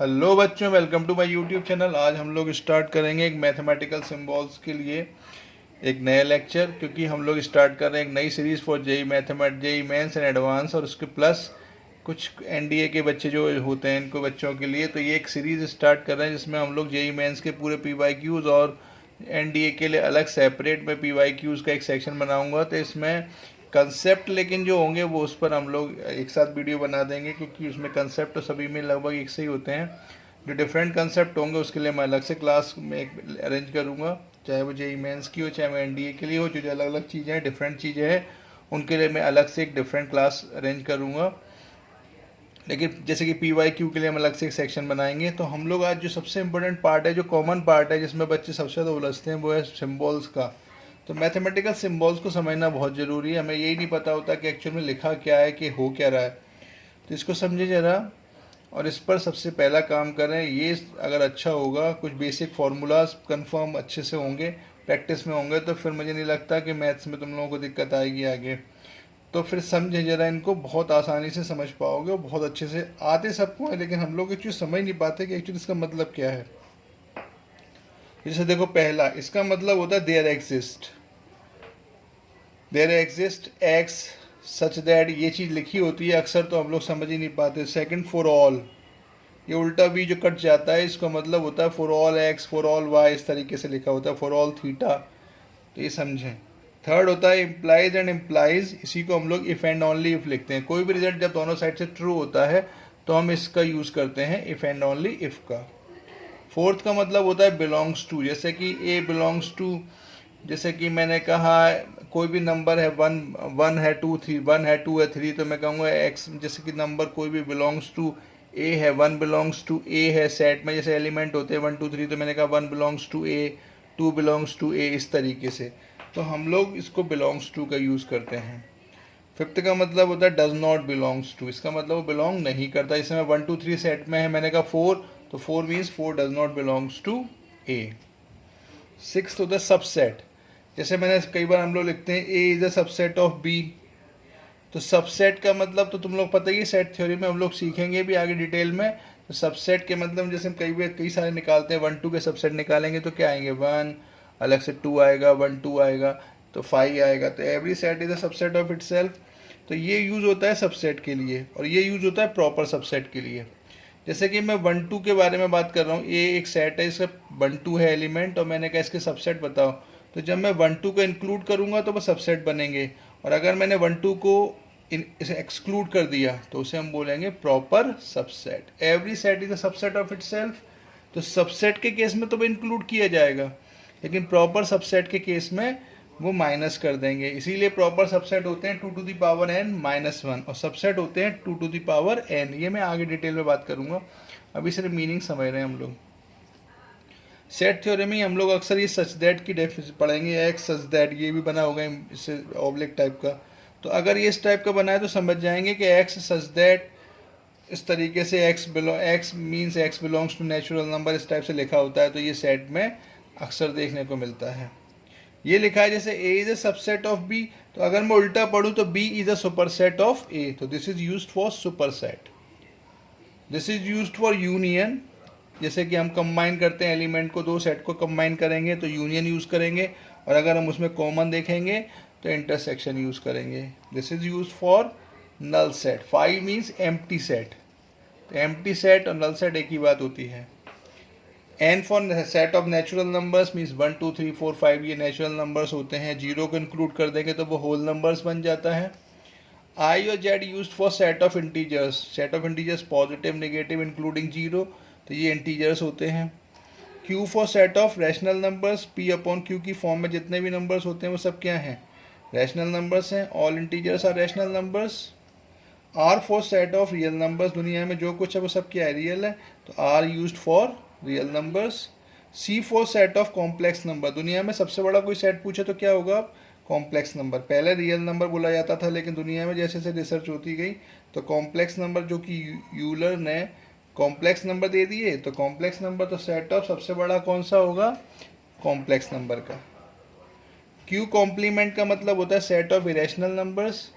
Hello बच्चों, welcome to my YouTube channel. आज हम लोग स्टार्ट करेंगे एक मैथमेटिकल सिंबल्स के लिए एक नया लेक्चर, क्योंकि हम लोग स्टार्ट कर रहे हैं एक नई series for JEE Mains and Advance, और उसके प्लस कुछ एनडीए के बच्चे जो होते हैं इनको बच्चों के लिए। तो ये एक सीरीज़ स्टार्ट कर रहे हैं जिसमें हम लोग जेई मेंस के पूरे पीवाईक्यूज़ और एनडीए के लिए अलग सेपरेट में पीवाईक्यूज़ का एक सेक्शन बनाऊंगा। तो इसमें कंसेप्ट लेकिन जो होंगे वो उस पर हम लोग एक साथ वीडियो बना देंगे, क्योंकि उसमें कंसेप्ट तो सभी में लगभग एक से ही होते हैं। जो डिफरेंट कंसेप्ट होंगे उसके लिए मैं अलग से क्लास में एक अरेंज करूँगा, चाहे वो जेई मेंस की हो चाहे वो एनडीए के लिए हो। जो जो अलग अलग चीज़ें हैं, डिफरेंट चीज़ें हैं, उनके लिए मैं अलग से एक डिफरेंट क्लास अरेंज करूँगा। लेकिन जैसे कि पीवाईक्यू के लिए हम अलग से एक सेक्शन बनाएंगे। तो हम लोग आज जो सबसे इम्पोर्टेंट पार्ट है, जो कॉमन पार्ट है, जिसमें बच्चे सबसे ज़्यादा उलझते हैं, वो है सिम्बॉल्स का। तो मैथमेटिकल सिम्बॉल्स को समझना बहुत ज़रूरी है। हमें यही नहीं पता होता कि एक्चुअल में लिखा क्या है, कि हो क्या रहा है। तो इसको समझे ज़रा, और इस पर सबसे पहला काम करें। ये अगर अच्छा होगा, कुछ बेसिक फार्मूलाज कंफर्म अच्छे से होंगे, प्रैक्टिस में होंगे, तो फिर मुझे नहीं लगता कि मैथ्स में तुम लोगों को दिक्कत आएगी आगे। तो फिर समझे जरा, इनको बहुत आसानी से समझ पाओगे और बहुत अच्छे से आते सबको है, लेकिन हम लोग एक्चुअली समझ नहीं पाते कि एक्चुअली इसका मतलब क्या है। जैसे देखो, पहला इसका मतलब होता है there exist x such that. ये चीज़ लिखी होती है अक्सर, तो हम लोग समझ ही नहीं पाते। सेकंड, फॉर ऑल, ये उल्टा भी जो कट जाता है, इसका मतलब होता है for all x, for all y, इस तरीके से लिखा होता है, फॉर ऑल थीटा। तो ये समझें। थर्ड होता है इम्प्लाइज एंड इम्प्लाइज, इसी को हम लोग इफ़ एंड ओनली इफ़ लिखते हैं। कोई भी रिजल्ट जब दोनों साइड से ट्रू होता है तो हम इसका यूज़ करते हैं इफ़ एंड ओनली इफ़ का। फोर्थ का मतलब होता है बिलोंग्स टू, जैसे कि ए बिलोंग्स टू, जैसे कि मैंने कहा कोई भी नंबर है, वन वन है, टू थ्री, वन है, टू है, थ्री, तो मैं कहूँगा एक्स। जैसे कि नंबर कोई भी बिलोंग्स टू ए है, वन बिलोंग्स टू ए है सेट में, जैसे एलिमेंट होते हैं 1 2 3, तो मैंने कहा one belongs to A, two belongs to A, इस तरीके से। तो हम लोग इसको बिलोंग्स टू का यूज़ करते हैं। फिफ्थ का मतलब होता है डज नॉट बिलोंग्स टू, इसका मतलब वो बिलोंग नहीं करता। इसमें 1 2 3 सेट में है, मैंने कहा फोर, तो four means four does not belongs to A. Sixth होता है सबसेट, जैसे मैंने कई बार हम लोग लिखते हैं A is a subset of B. तो सबसेट का मतलब तो तुम लोग पता ही है, सेट थ्योरी में हम लोग सीखेंगे भी आगे डिटेल में। तो सबसेट के मतलब जैसे हम कई सारे निकालते हैं, 1 2 के सबसेट निकालेंगे तो क्या आएंगे, 1, अलग से 2 आएगा, 1 2 आएगा, तो 5 आएगा। तो every set is a subset of itself. तो ये यूज़ होता है सबसेट के लिए, और ये यूज़ होता है प्रॉपर सबसेट के लिए। जैसे कि मैं 1 2 के बारे में बात कर रहा हूँ, ये एक सेट है, इसका 1 2 है एलिमेंट, और मैंने कहा इसके सबसेट बताओ। तो जब मैं 1 2 को इंक्लूड करूँगा तो वो सबसेट बनेंगे, और अगर मैंने 1 2 को इसे एक्सक्लूड कर दिया तो उसे हम बोलेंगे proper subset. Every set is a subset of itself. तो सबसेट के केस में तो वो इंक्लूड किया जाएगा, लेकिन प्रॉपर सबसेट के केस में वो माइनस कर देंगे। इसीलिए प्रॉपर सबसेट होते हैं 2 to the power n minus 1, और सबसेट होते हैं 2 टू द पावर n। ये मैं आगे डिटेल में बात करूंगा, अभी सिर्फ मीनिंग समझ रहे हैं हम लोग। सेट थ्योरी में हम लोग अक्सर ये सच दैट की डेफिनेशन पढ़ेंगे, एक्स सच दैट, ये भी बना होगा इससे ऑब्लिक टाइप का। तो अगर ये इस टाइप का बना है तो समझ जाएंगे कि एक्स सच दैट, इस तरीके से x means x belongs to natural number, इस टाइप से लिखा होता है। तो ये सेट में अक्सर देखने को मिलता है। ये लिखा है जैसे A is a subset of B, तो अगर मैं उल्टा पढ़ूँ तो B is a superset of A. तो this is used for superset. This is used for union, जैसे कि हम कंबाइन करते हैं एलिमेंट को, दो सेट को कंबाइन करेंगे तो यूनियन यूज़ करेंगे, और अगर हम उसमें कॉमन देखेंगे तो इंटरसेक्शन यूज़ करेंगे। This is use for null set. 5 means empty set. तो एम्प्टी सेट और नल सेट एक ही बात होती है। N for set of natural numbers means 1 2 3 4 5, ये नेचुरल नंबर्स होते हैं। जीरो को इंक्लूड कर देंगे तो वो होल नंबर्स बन जाता है। आई और Z use for set of integers. Set of integers positive, negative, including zero, तो ये इंटीजर्स होते हैं। Q for set of rational numbers, P upon Q की फॉर्म में जितने भी नंबर्स होते हैं वो सब क्या हैं, रैशनल नंबर्स हैं। All integers are rational numbers. R for set of real numbers, दुनिया में जो कुछ है वो सब क्या है, रियल है, तो R used for real numbers. C for set of complex number, दुनिया में सबसे बड़ा कोई सेट पूछे तो क्या होगा, कॉम्प्लेक्स नंबर। पहले रियल नंबर बोला जाता था, लेकिन दुनिया में जैसे जैसे रिसर्च होती गई तो कॉम्प्लेक्स नंबर, जो कि यूलर ने कॉम्प्लेक्स नंबर दे दिए, तो कॉम्प्लेक्स नंबर तो सेट ऑफ सबसे बड़ा कौन सा होगा, कॉम्प्लेक्स नंबर का। क्यू कॉम्प्लीमेंट का मतलब होता है set of irrational numbers,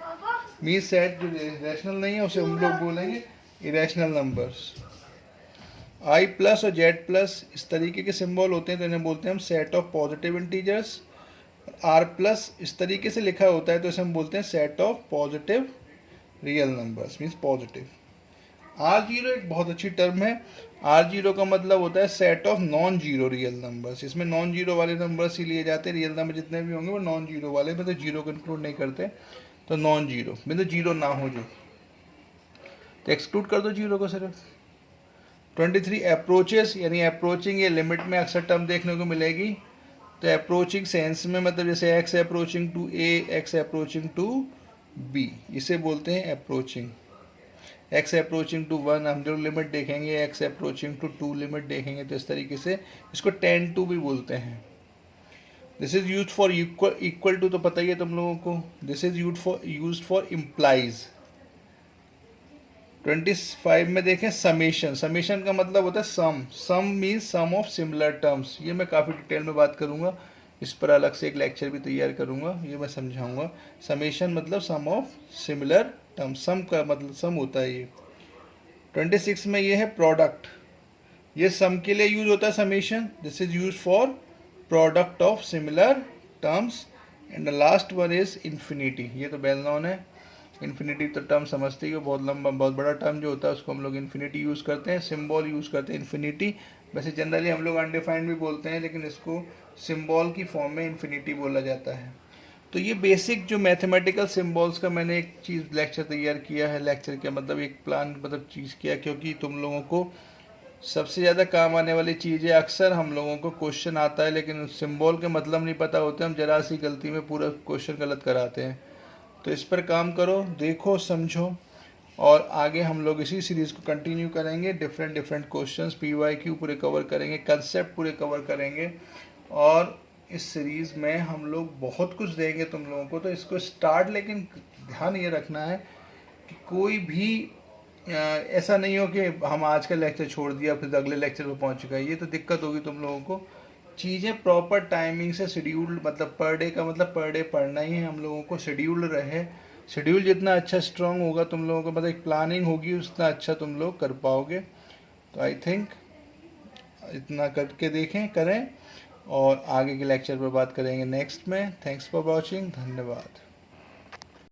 means set जो रैशनल नहीं है उसे हम लोग बोलेंगे इरेशनल नंबर्स। आई प्लस और जेड प्लस इस तरीके के सिंबल होते हैं तो इन्हें बोलते हैं हम set of positive integers. R plus इस तरीके से लिखा होता है तो इसे हम बोलते हैं set of positive real numbers, means positive. R zero एक बहुत अच्छी टर्म है। आर जीरो का मतलब होता है set of non zero real numbers. इसमें नॉन जीरो वाले नंबर्स ही लिए जाते हैं, रियल नंबर जितने भी होंगे वो नॉन जीरो वाले, मतलब जीरो को इंक्लूड नहीं करते। तो नॉन जीरो मतलब जीरो ना हो जो, तो एक्सक्लूड कर दो जीरो को सिर्फ। 23 अप्रोचेस, यानी अप्रोचिंग ये लिमिट में अक्सर टर्म देखने को मिलेगी। तो अप्रोचिंग सेंस में मतलब जैसे X approaching to A, X approaching to B, इसे बोलते हैं अप्रोचिंग। एक्स अप्रोचिंग टू 1 हम जो लिमिट देखेंगे, एक्स अप्रोचिंग टू 2 लिमिट देखेंगे, तो इस तरीके से इसको 10 टू भी बोलते हैं। This is use for equal to, तो पता ही है तुम लोगों को। This is use for implies. 25 में देखें समेशन। समेशन का मतलब होता है sum. Sum means sum of similar terms. ये मैं काफ़ी डिटेल में बात करूंगा, इस पर अलग से एक लेक्चर भी तैयार करूंगा, ये मैं समझाऊंगा। समेशन मतलब सम ऑफ सिमिलर टर्म्स, सम का मतलब सम होता है ये। 26 में ये है प्रोडक्ट। ये सम के लिए यूज होता है summation. This is use for product of similar terms. And the last one is infinity. ये तो वेल नोन है। इन्फिनिटी तो टर्म समझते ही हो, बहुत लंबा बहुत बड़ा टर्म जो होता है उसको हम लोग इन्फिनिटी यूज़ करते हैं, सिंबल यूज़ करते हैं इन्फिनिटी। वैसे जनरली हम लोग अनडिफाइंड भी बोलते हैं, लेकिन इसको सिंबल की फॉर्म में इन्फिनिटी बोला जाता है। तो ये बेसिक जो मैथमेटिकल सिंबल्स का मैंने एक चीज़ लेक्चर तैयार किया है। लेक्चर का मतलब एक प्लान मतलब चीज़ किया, क्योंकि तुम लोगों को सबसे ज़्यादा काम आने वाली चीज़ है। अक्सर हम लोगों को क्वेश्चन आता है लेकिन सिंबल के मतलब नहीं पता होते, हम जरा सी गलती में पूरा क्वेश्चन गलत कराते हैं। तो इस पर काम करो, देखो, समझो, और आगे हम लोग इसी सीरीज़ को कंटिन्यू करेंगे। डिफरेंट डिफरेंट क्वेश्चंस, पीवाईक्यू पूरे कवर करेंगे, कंसेप्ट पूरे कवर करेंगे, और इस सीरीज़ में हम लोग बहुत कुछ देंगे तुम लोगों को। तो इसको स्टार्ट, लेकिन ध्यान ये रखना है कि कोई भी ऐसा नहीं हो कि हम आज का लेक्चर छोड़ दिया फिर अगले लेक्चर पर पहुंच गए, ये तो दिक्कत होगी तुम लोगों को। चीज़ें प्रॉपर टाइमिंग से शेड्यूल्ड, मतलब पर डे का मतलब पर डे पढ़ना ही है हम लोगों को, शेड्यूल्ड रहे। शेड्यूल जितना अच्छा स्ट्रांग होगा तुम लोगों का, मतलब एक प्लानिंग होगी, उतना अच्छा तुम लोग कर पाओगे। तो आई थिंक इतना करके देखें, करें, और आगे के लेक्चर पर बात करेंगे नेक्स्ट में। थैंक्स फॉर वॉचिंग, धन्यवाद।